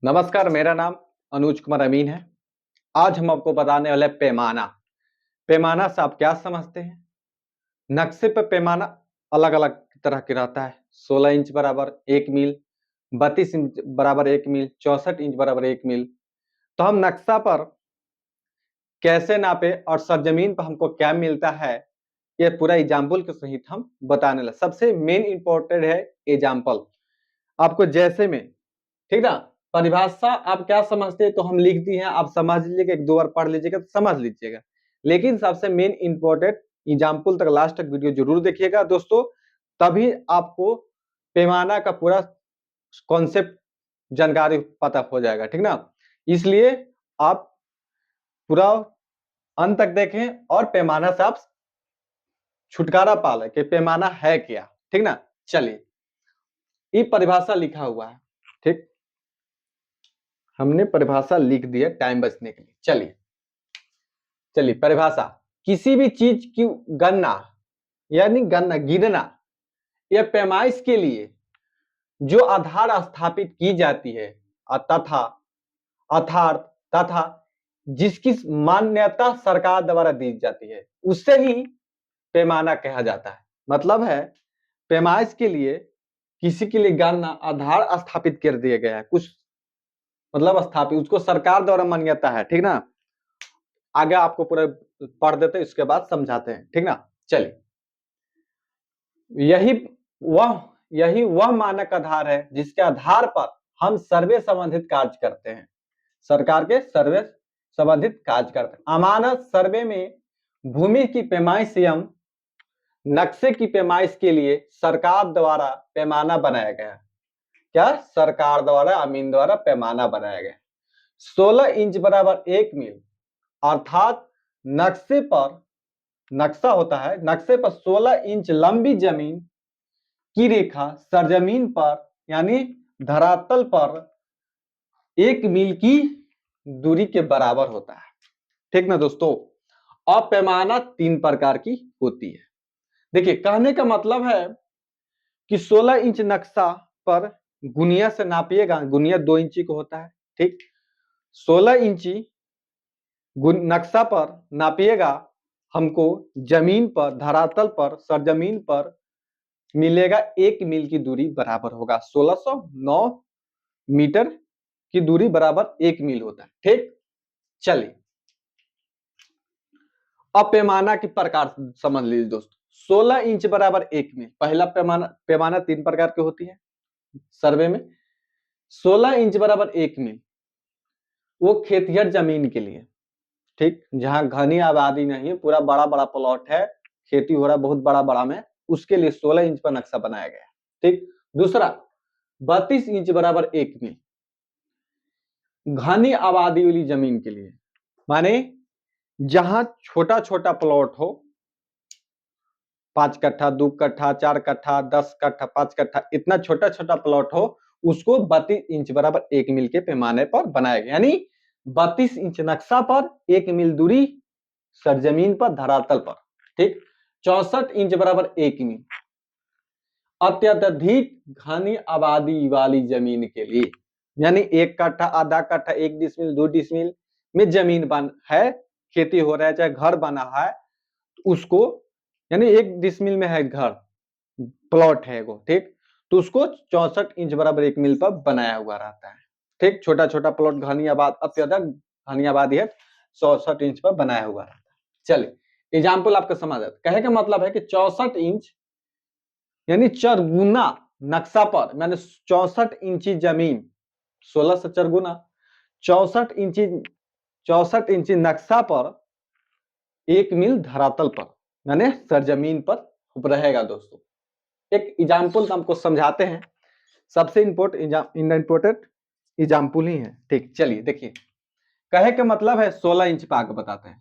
नमस्कार, मेरा नाम अनुज कुमार अमीन है। आज हम आपको बताने वाले हैं पैमाना। पैमाना से आप क्या समझते हैं? नक्शे पे पैमाना अलग अलग तरह के रहता है। 16 इंच बराबर 1 मील, 32 इंच बराबर 1 मील, 64 इंच बराबर 1 मील। तो हम नक्शा पर कैसे नापे और सरजमीन पर हमको क्या मिलता है, ये पूरा एग्जाम्पल के सहित हम बताने लगे। सबसे मेन इंपॉर्टेंट है एग्जाम्पल। आपको जैसे में, ठीक ना, परिभाषा आप क्या समझते हैं तो हम लिख दी हैं, आप समझ लीजिएगा, एक दो बार पढ़ लीजिएगा तो समझ लीजिएगा। लेकिन सबसे मेन इंपॉर्टेंट एग्जाम्पल तक लास्ट तक वीडियो जरूर देखिएगा दोस्तों, तभी आपको पैमाना का पूरा कॉन्सेप्ट जानकारी पता हो जाएगा, ठीक ना। इसलिए आप पूरा अंत तक देखें और पैमाना से आप छुटकारा पा लें कि पैमाना है क्या, ठीक ना। चलिए, ये परिभाषा लिखा हुआ है, ठीक, हमने परिभाषा लिख दी है टाइम बचने के लिए। चलिए चलिए परिभाषा, किसी भी चीज की गणना यानी गिनना या पैमाइश के लिए जो आधार स्थापित की जाती है तथा अर्थात तथा जिसकी मान्यता सरकार द्वारा दी जाती है उससे ही पैमाना कहा जाता है। मतलब है, पैमाइश के लिए किसी के लिए गणना आधार स्थापित कर दिया गया है, कुछ मतलब स्थापित, उसको सरकार द्वारा मान्यता है, ठीक ना। आगे आपको पूरा पढ़ देते हैं, इसके बाद समझाते हैं, ठीक ना। चलिए, यही वह मानक आधार है जिसके आधार पर हम सर्वे संबंधित कार्य करते हैं, सरकार के सर्वे संबंधित कार्य करते हैं। अमानक सर्वे में भूमि की पैमाइश एवं नक्शे की पैमाइश के लिए सरकार द्वारा पैमाना बनाया गया। क्या? सरकार द्वारा, अमीन द्वारा पैमाना बनाया गया। 16 इंच बराबर 1 मील, अर्थात नक्शे पर, नक्शा होता है, नक्शे पर 16 इंच लंबी जमीन की रेखा सरजमीन पर यानी धरातल पर 1 मील की दूरी के बराबर होता है, ठीक ना दोस्तों। अब पैमाना 3 प्रकार की होती है। देखिए, कहने का मतलब है कि 16 इंच नक्शा पर गुनिया से नापिएगा, गुनिया 2 इंची को होता है, ठीक। 16 इंची नक्शा पर नापिएगा, हमको जमीन पर, धरातल पर, सरजमीन पर मिलेगा 1 मील की दूरी बराबर होगा 1609 मीटर की दूरी बराबर 1 मील होता है, ठीक। चलिए, अब पैमाना के प्रकार समझ लीजिए दोस्तों। 16 इंच बराबर 1 मील, पहला पैमाना, पैमाना 3 प्रकार की होती है सर्वे में। 16 इंच बराबर 1 मील वो खेतिहर जमीन के लिए, ठीक, जहां घनी आबादी नहीं है, पूरा बड़ा बड़ा प्लॉट है, खेती हो रहा है बहुत बड़ा बड़ा में, उसके लिए 16 इंच पर नक्शा बनाया गया, ठीक। दूसरा, 32 इंच बराबर 1 मील घनी आबादी वाली जमीन के लिए, माने जहां छोटा छोटा प्लॉट हो, 5 कट्ठा, 2 कट्ठा, 4 कट्ठा, 10 कट्ठा, 5 कट्ठा, इतना छोटा छोटा प्लॉट हो, उसको 32 इंच बराबर 1 मील के पैमाने पर बनाया गया। यानी 32 इंच नक्शा पर 1 मील दूरी सरजमीन पर, धरातल पर, ठीक। 64 इंच बराबर 1 मील अत्यधिक घनी आबादी वाली जमीन के लिए, यानी 1 कट्ठा, आधा कट्ठा, 1 डिसमिल, 2 डिसमिल में जमीन बन है, खेती हो रहा है, चाहे घर बना है, उसको, यानी 1 डिसमिल में है घर, प्लॉट है वो, ठीक, तो उसको 64 इंच बराबर 1 मील पर बनाया हुआ रहता है, ठीक। छोटा छोटा प्लॉट घनी आबाद, अत्यधिक घनी आबादी है, 64 इंच पर बनाया हुआ रहता है। चलिए, एग्जाम्पल आपको समझ आता, कहे का मतलब है कि 64 इंच यानी 4 गुना नक्शा पर, मैंने 64 इंची जमीन, 16 से 4 गुना, 64 इंची, 64 इंची नक्शा पर 1 मील धरातल पर, मैंने सरजमीन पर रहेगा दोस्तों। एक एग्जाम्पल हमको समझाते हैं, सबसे इम्पोर्टेंट एग्जाम्पल ही है, ठीक। चलिए देखिए, कहे का मतलब है 16 इंच पे आगे बताते हैं।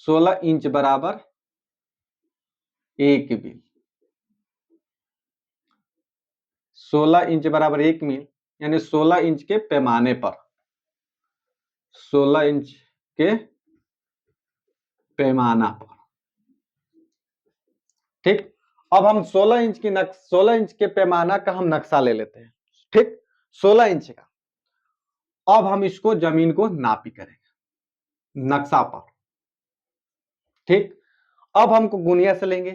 16 इंच बराबर 1 मील, 16 इंच बराबर 1 मील यानी 16 इंच के पैमाने पर, 16 इंच के पैमाना पर, ठीक। अब हम 16 इंच के पैमाना का हम नक्शा ले लेते हैं, ठीक। 16 इंच का अब हम इसको जमीन को नापी करेंगे नक्शा पर। ठीक, अब हमको गुनिया से लेंगे,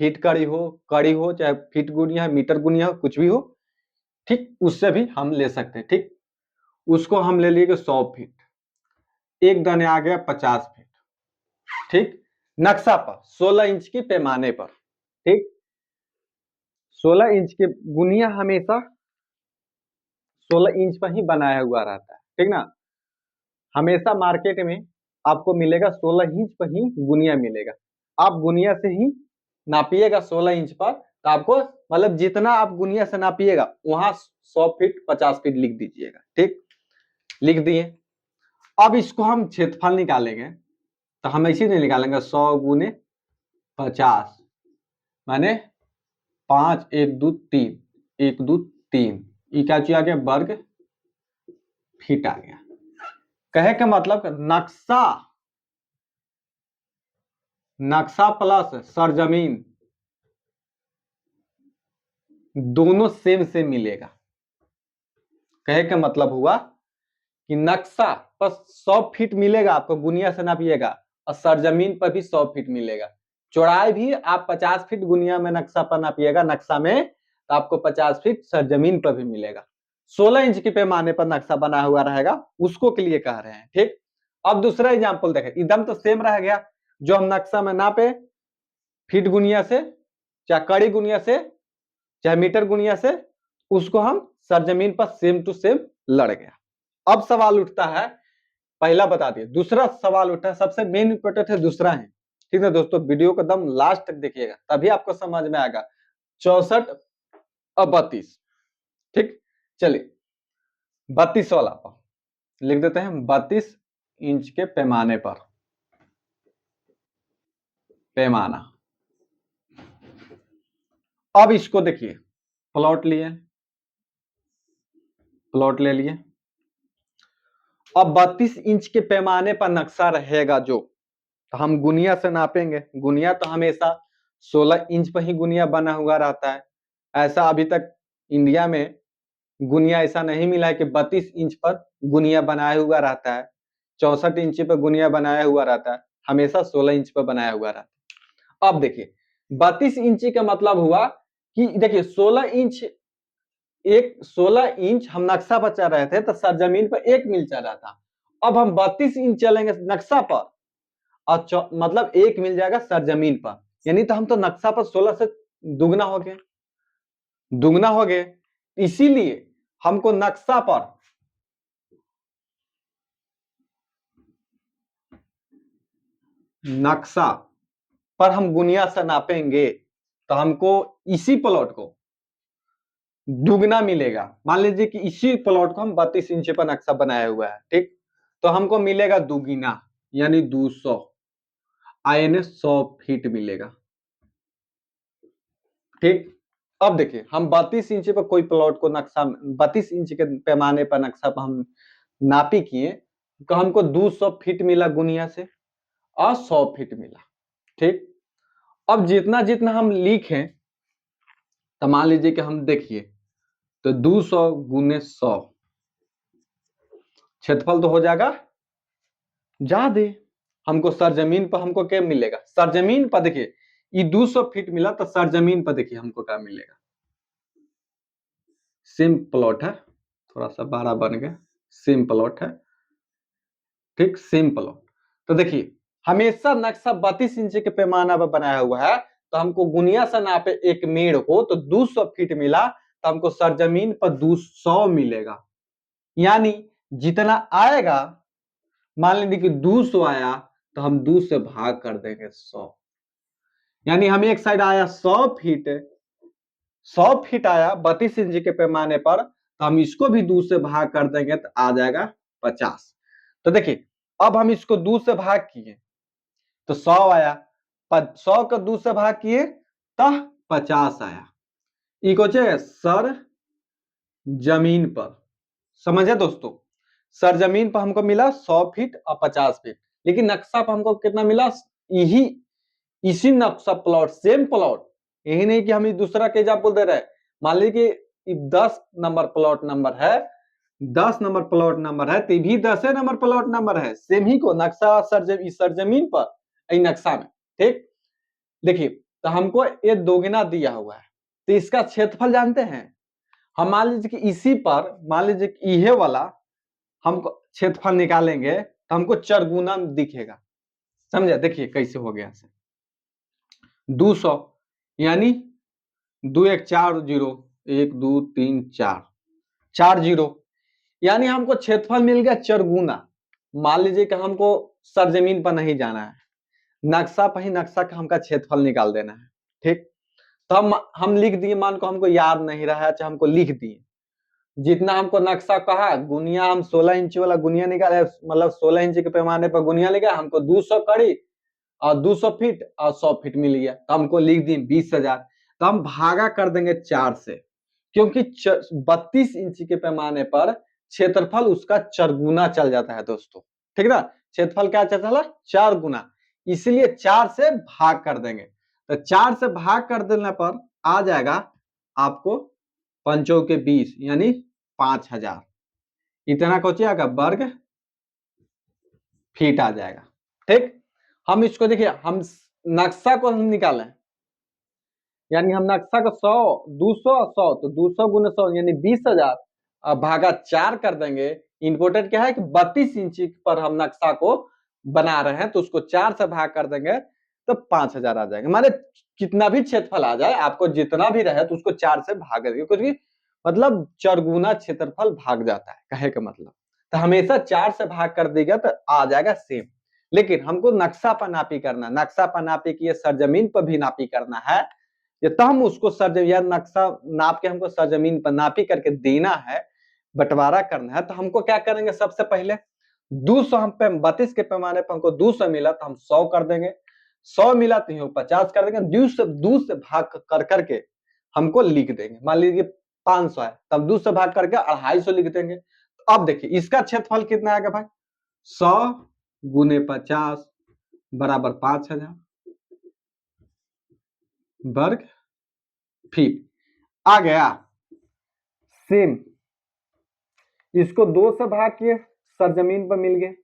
फीट कड़ी हो चाहे फीट गुनिया मीटर गुनिया हो, कुछ भी हो, ठीक, उससे भी हम ले सकते हैं। ठीक, उसको हम ले लिए 100 फीट, एक दाने आ गया 50 फीट। ठीक, नक्शा पर 16 इंच की पैमाने पर। ठीक, 16 इंच के गुनिया हमेशा 16 इंच पर ही बनाया हुआ रहता है। ठीक ना, हमेशा मार्केट में आपको मिलेगा 16 इंच पर ही गुनिया मिलेगा। आप गुनिया से ही नापिएगा 16 इंच पर, तो आपको मतलब जितना आप गुनिया से नापिएगा वहां 100 फीट 50 फीट लिख दीजिएगा। ठीक, लिख दिए। अब इसको हम क्षेत्रफल निकालेंगे, तो हम ऐसे नहीं निकालेंगे 100 गुने 50 माने 5 1 2 3 1 2 3, ये क्या चीज आ गया, वर्ग फीट आ गया। कहे का मतलब नक्शा प्लस सरजमीन दोनों सेम मिलेगा। कहे का मतलब हुआ कि नक्शा पर 100 फीट मिलेगा आपको, गुनिया से नापिएगा, और सरजमीन पर भी 100 फीट मिलेगा। चौड़ाई भी आप 50 फीट गुनिया में नक्शा पर नापिएगा नक्शा में, तो आपको 50 फीट सरजमीन पर भी मिलेगा। 16 इंच के पैमाने पर नक्शा बना हुआ रहेगा, उसको के लिए कह रहे हैं। ठीक, अब दूसरा एग्जाम्पल देखें, एकदम तो सेम रह गया, जो हम नक्शा में नापे फीट गुनिया से, चाहे कड़ी गुनिया से, चाहे मीटर गुनिया से, उसको हम सरजमीन पर सेम टू सेम लड़ गया। अब सवाल उठता है, पहला बता दिया, दूसरा सवाल उठा है, सबसे मेन इंपॉर्टेंट है दूसरा है। ठीक है दोस्तों, वीडियो को एकदम लास्ट तक देखिएगा, तभी आपको समझ में आएगा। 64 और 32। ठीक, चलिए 32 वाला पर लिख देते हैं, 32 इंच के पैमाने पर, पैमाना। अब इसको देखिए, प्लॉट लिए, प्लॉट ले लिए। अब 32 इंच के पैमाने पर नक्शा रहेगा जो, तो हम गुनिया से नापेंगे। गुनिया तो हमेशा 16 इंच पर ही गुनिया बना हुआ रहता है। ऐसा अभी तक इंडिया में गुनिया ऐसा नहीं मिला है कि 32 इंच पर गुनिया बनाया हुआ रहता है, 64 इंच पर गुनिया बनाया हुआ रहता है, हमेशा 16 इंच पर बनाया हुआ रहता है। अब देखिए 32 इंच का मतलब हुआ कि देखिए 16 इंच हम नक्शा पर चल रहे थे, तो सरजमीन पर 1 मील चल रहा था। अब हम 32 इंच चलेंगे नक्शा पर, और मतलब 1 मिल जाएगा सरजमीन पर, यानी तो हम तो नक्शा पर 16 से दुगना हो गए, दुगना हो गए। इसीलिए हमको नक्शा पर हम गुनिया से नापेंगे, तो हमको इसी प्लॉट को दुगना मिलेगा। मान लीजिए कि इसी प्लॉट को हम 32 इंच पर नक्शा बनाया हुआ है। ठीक, तो हमको मिलेगा दुगुना, यानी 200 यानी 100 फीट मिलेगा। ठीक, अब देखिए हम 32 इंच पर कोई प्लॉट को नक्शा, 32 इंच के पैमाने पर नक्शा पर हम नापी किए, तो हमको 200 फीट मिला गुनिया से, और 100 फीट मिला। ठीक, अब जितना जितना हम लिखें, तो मान लीजिए कि हम देखिए, तो 200 गुने 100 क्षेत्रफल तो हो जाएगा ज्यादा। हमको सरजमीन पर हमको क्या मिलेगा, सरजमीन पर देखिए ये 200 फीट मिला, तो सरजमीन पर देखिए हमको क्या मिलेगा। सेम प्लॉट है, थोड़ा सा बड़ा बन गया, सेम प्लॉट है। ठीक, सेम प्लॉट। तो देखिए हमेशा नक्शा 32 इंच के पैमाना पर बनाया हुआ है, तो हमको गुनिया से नापे 1 मीटर को, तो 200 फीट मिला, तो हमको सरजमीन पर 200 मिलेगा। यानी जितना आएगा, मान लीजिए कि 200 आया, तो हम 2 से भाग कर देंगे 100, यानी हम एक साइड आया 100 फीट, 100 फीट आया 32 इंच के पैमाने पर, तो हम इसको भी 2 से भाग कर देंगे, तो आ जाएगा 50। तो देखिए अब हम इसको 2 से भाग किए तो 100 आया, 100 को 2 से भाग किए तो 50 आया। इकोचे सर जमीन पर, समझे दोस्तों, सरजमीन पर हमको मिला 100 फीट और 50 फीट, लेकिन नक्शा पर हमको कितना मिला, यही इसी नक्शा प्लॉट, सेम प्लॉट। यही नहीं कि हम दूसरा के एग्जाम्पल दे रहे हैं। मान लीजिए कि 10 नंबर प्लॉट नंबर है, 10 नंबर प्लॉट नंबर है तो भी 10 नंबर प्लॉट नंबर है, सेम ही को नक्शा सरजमीन पर नक्शा में। ठीक, देखिए तो हमको ये दोगुना दिया हुआ है तो इसका क्षेत्रफल जानते हैं हम। मान लीजिए कि इसी पर मान लीजिए कि ये वाला हमको क्षेत्रफल निकालेंगे तो हमको चरगुना दिखेगा, समझे। देखिए कैसे हो गया, 200 यानी 2 1 4 0 1 2 3 4 4 0 यानी हमको क्षेत्रफल मिल गया चरगुना। मान लीजिए कि हमको सरजमीन पर नहीं जाना है, नक्शा पर ही नक्शा का हमका क्षेत्रफल निकाल देना है। ठीक, तो हम लिख दिए, मान को हमको याद नहीं रहा है, हमको लिख दिए जितना हमको नक्शा कहा गुनिया, हम 16 इंच वाला गुनिया निकाले, मतलब 16 इंच के पैमाने पर गुनिया लगा, हमको 200 कड़ी और 200 फीट और 100 फीट मिल गया, तो हमको लिख दिए 20,000। तो हम भागा कर देंगे 4 से, क्योंकि 32 इंच के पैमाने पर क्षेत्रफल उसका चरगुना चल जाता है दोस्तों। ठीक ना, क्षेत्रफल क्या चला 4 गुना, इसलिए 4 से भाग कर देंगे। तो 4 से भाग कर देने पर आ जाएगा आपको 5 के 20 यानी 5000, इतना कुछ आएगा वर्ग फीट आ जाएगा। ठीक, हम इसको देखिए, हम नक्शा को हम निकालें, यानी हम नक्शा को 100 200 100 तो 200 गुना 100 यानी 20,000 भागा 4 कर देंगे। इम्पोर्टेंट क्या है कि 32 इंच पर हम नक्शा को बना रहे हैं तो उसको 4 से भाग कर देंगे तो 5000 आ जाएगा। माने कितना भी क्षेत्रफल आ जाए, आपको जितना भी रहे तो उसको 4 से भाग देंगे, कुछ भी मतलब चरगुना क्षेत्रफल भाग जाता है, कहे का मतलब। तो हमेशा 4 से भाग कर देगा तो आ जाएगा सेम। लेकिन हमको नक्शा पर नापी करना, नक्शा पर नापी की सरजमीन पर भी नापी करना है, तो हम उसको या नक्शा नाप के हमको सरजमीन पर नापी करके देना है, बंटवारा करना है। तो हमको क्या करेंगे, सबसे पहले 200 हम पे 32 के पैमाने पर हमको 200 मिला तो हम 100 कर देंगे, 100 मिला तो 50 कर देंगे, 2 से भाग कर करके हमको लिख देंगे। मान लीजिए 500 है तब 2 से भाग करके 250 लिख देंगे। तो अब देखिए इसका क्षेत्रफल कितना आएगा भाई, 100 गुने 50 बराबर 5000 वर्ग फीट आ गया। सेम इसको 2 से भाग किए, सरजमीन पर मिल गए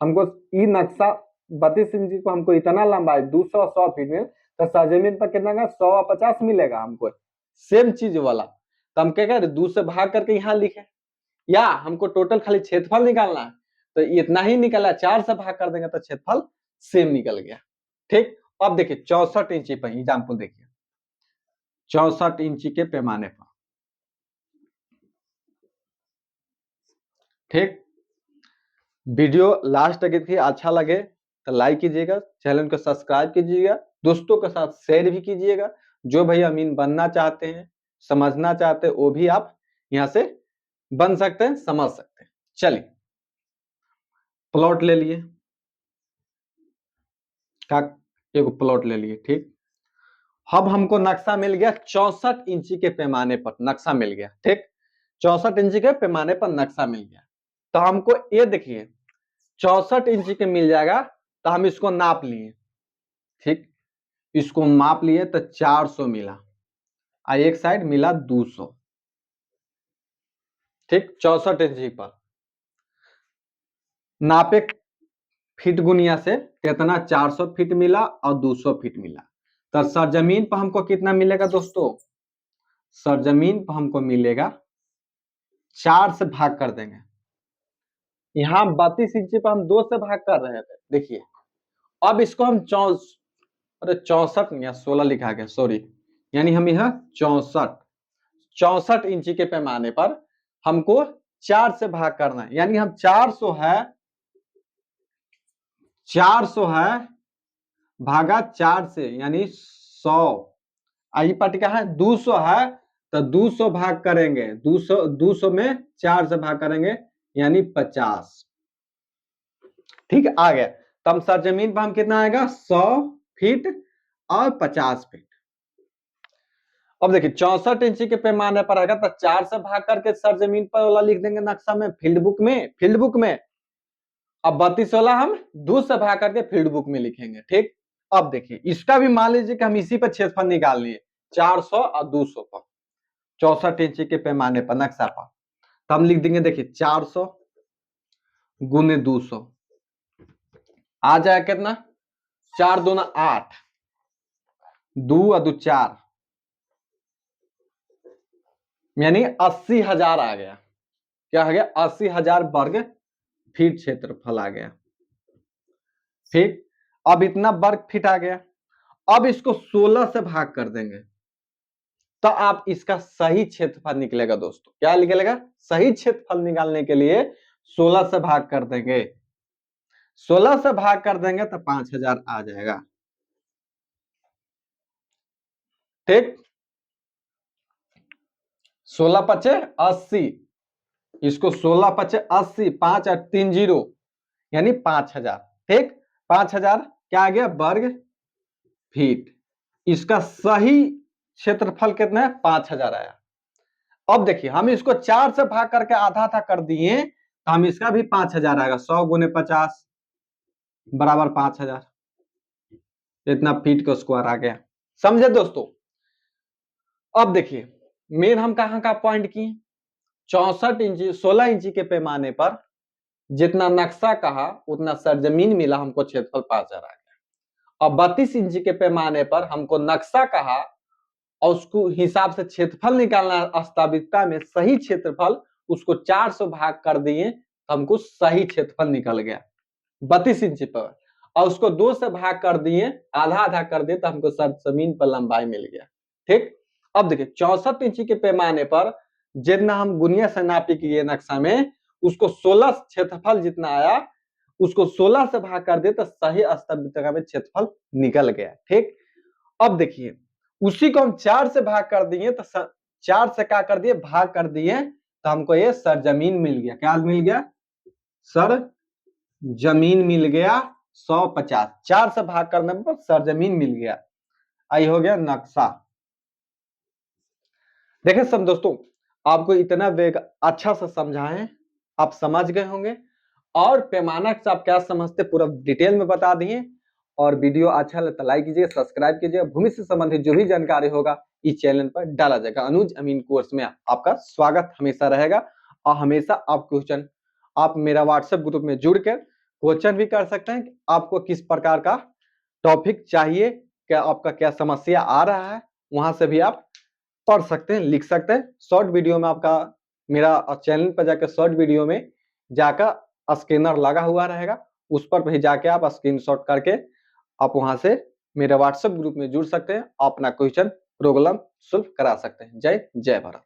हमको। ई नक्शा 32 इंच को हमको इतना लंबा है 200 और 100 फीट में, तो सरजमीन पर कितना का 100 और 50 मिलेगा हमको, सेम चीज वाला। तो हम क्या करें, 2 से भाग करके यहाँ लिखे, या हमको टोटल खाली क्षेत्रफल निकालना है तो इतना ही निकला, 4 से भाग कर देंगे तो क्षेत्रफल सेम निकल गया। ठीक, अब देखिए 64 इंची पर एग्जाम्पल देखिए, 64 इंची के पैमाने पर। ठीक, वीडियो लास्ट तक थी, अच्छा लगे तो लाइक कीजिएगा, चैनल को सब्सक्राइब कीजिएगा, दोस्तों के साथ शेयर भी कीजिएगा। जो भाई अमीन बनना चाहते हैं, समझना चाहते हैं, वो भी आप यहाँ से बन सकते हैं, समझ सकते हैं। चलिए प्लॉट ले लिए, एक प्लॉट ले लिए। ठीक, अब हमको नक्शा मिल गया 64 इंची के पैमाने पर नक्शा मिल गया। ठीक, 64 इंची के पैमाने पर नक्शा मिल गया। तो हमको ये देखिए 64 इंची के मिल जाएगा, तो हम इसको नाप लिए। ठीक, इसको माप लिए तो 400 मिला, और एक साइड मिला 200। ठीक, 64 इंची पर नापे फीट गुनिया से कितना, 400 फीट मिला और 200 फीट मिला। तो सरजमीन पर हमको कितना मिलेगा दोस्तों, सरजमीन पर हमको मिलेगा 4 से भाग कर देंगे। यहाँ 32 इंची पर हम 2 से भाग कर रहे थे, देखिए अब इसको हम 64 या 16 लिखा गया, सॉरी, यानी हम यहाँ 64 इंची के पैमाने पर हमको 4 से भाग करना है, यानी हम 400 है भागा 4 से यानी 100, आई पार्टी क्या है 200 है तो 200 भाग करेंगे, 200 में 4 से भाग करेंगे यानी 50। ठीक, आ गया। तब सरजमीन पर हम कितना आएगा 100 फीट और 50 फीट। अब देखिए 64 इंची के पैमाने पर आएगा तो 4 से भाग करके सरजमीन पर वाला लिख देंगे नक्शा में, फील्ड बुक में। अब 32 वाला हम 2 से भाग करके फील्ड बुक में लिखेंगे। ठीक, अब देखिए इसका भी मान लीजिए कि हम इसी पर क्षेत्रफल निकाल लिए 400 और 200 पर, 64 इंची के पैमाने पर नक्शा पर। तो हम लिख देंगे, देखिए 400 गुने 200 आ जाएगा कितना, 4 दूना 8, 2 और 2 4, यानी 80,000 आ गया। क्या आ गया, 80,000 वर्ग फीट क्षेत्रफल आ गया। ठीक, अब इतना वर्ग फीट आ गया। अब इसको 16 से भाग कर देंगे तो आप इसका सही क्षेत्रफल निकलेगा दोस्तों। क्या निकलेगा, सही क्षेत्रफल निकालने के लिए 16 से भाग कर देंगे। 16 से भाग कर देंगे तो 5,000 आ जाएगा। ठीक, 16 पचे 80, इसको 16 पचे 80, 5 और 3 0 यानी 5,000। ठीक, 5,000 क्या आ गया, वर्ग फीट। इसका सही क्षेत्रफल कितना है, 5,000 आया। अब देखिए हम इसको 4 से भाग करके आधा आधा कर दिए तो हम इसका भी 5,000 आएगा। 100 गुने 50 बराबर 5,000, इतना फीट का स्क्वायर आ गया। समझे दोस्तों। अब देखिए मेन हम कहां का पॉइंट किए, 64 इंची 16 इंची के पैमाने पर जितना नक्शा कहा उतना सरजमीन मिला, हमको क्षेत्रफल 5,000 आ गया। और 32 इंची के पैमाने पर हमको नक्शा कहा और उसको हिसाब से क्षेत्रफल निकालना, वास्तविकता में सही क्षेत्रफल, उसको 400 भाग कर दिए तो हमको सही क्षेत्रफल निकल गया 32 इंची पर। और उसको 2 से भाग कर दिए, आधा आधा कर दिए तो हमको जमीन पर लंबाई मिल गया। ठीक, अब देखिए 64 इंची के पैमाने पर जितना हम गुनिया से नापी किए नक्शा में, उसको 16 क्षेत्रफल जितना आया उसको 16 से भाग कर दिए तो सही वास्तविकता में क्षेत्रफल निकल गया। ठीक, अब देखिए उसी को हम 4 से भाग कर दिए तो 4 से क्या कर दिए, भाग कर दिए तो हमको ये सरजमीन मिल गया। क्या मिल गया, सर जमीन मिल गया 150। 4 से भाग करने पर सरजमीन मिल गया। आई हो गया नक्शा। देखें सब दोस्तों, आपको इतना वेग अच्छा से समझाएं, आप समझ गए होंगे। और पैमाना से आप क्या समझते पूरा डिटेल में बता दिए। और वीडियो अच्छा लगे तो लाइक कीजिए, सब्सक्राइब कीजिए। भूमि से संबंधित जो भी जानकारी होगा इस चैनल पर डाला जाएगा। अनुज अमीन कोर्स में आपका स्वागत हमेशा रहेगा। और हमेशा आप क्वेश्चन, आप मेरा व्हाट्सएप ग्रुप में जुड़कर क्वेश्चन भी कर सकते हैं। आपको किस प्रकार का टॉपिक चाहिए, क्या आपका क्या समस्या आ रहा है, वहां से भी आप पढ़ सकते हैं, लिख सकते हैं। शॉर्ट वीडियो में आपका मेरा चैनल पर जाकर शॉर्ट वीडियो में जाकर स्कैनर लगा हुआ रहेगा, उस पर भी जाके आप स्क्रीनशॉट करके आप वहां से मेरे व्हाट्सएप ग्रुप में जुड़ सकते हैं। अपना क्वेश्चन प्रॉब्लम सॉल्व करा सकते हैं। जय जय भारत।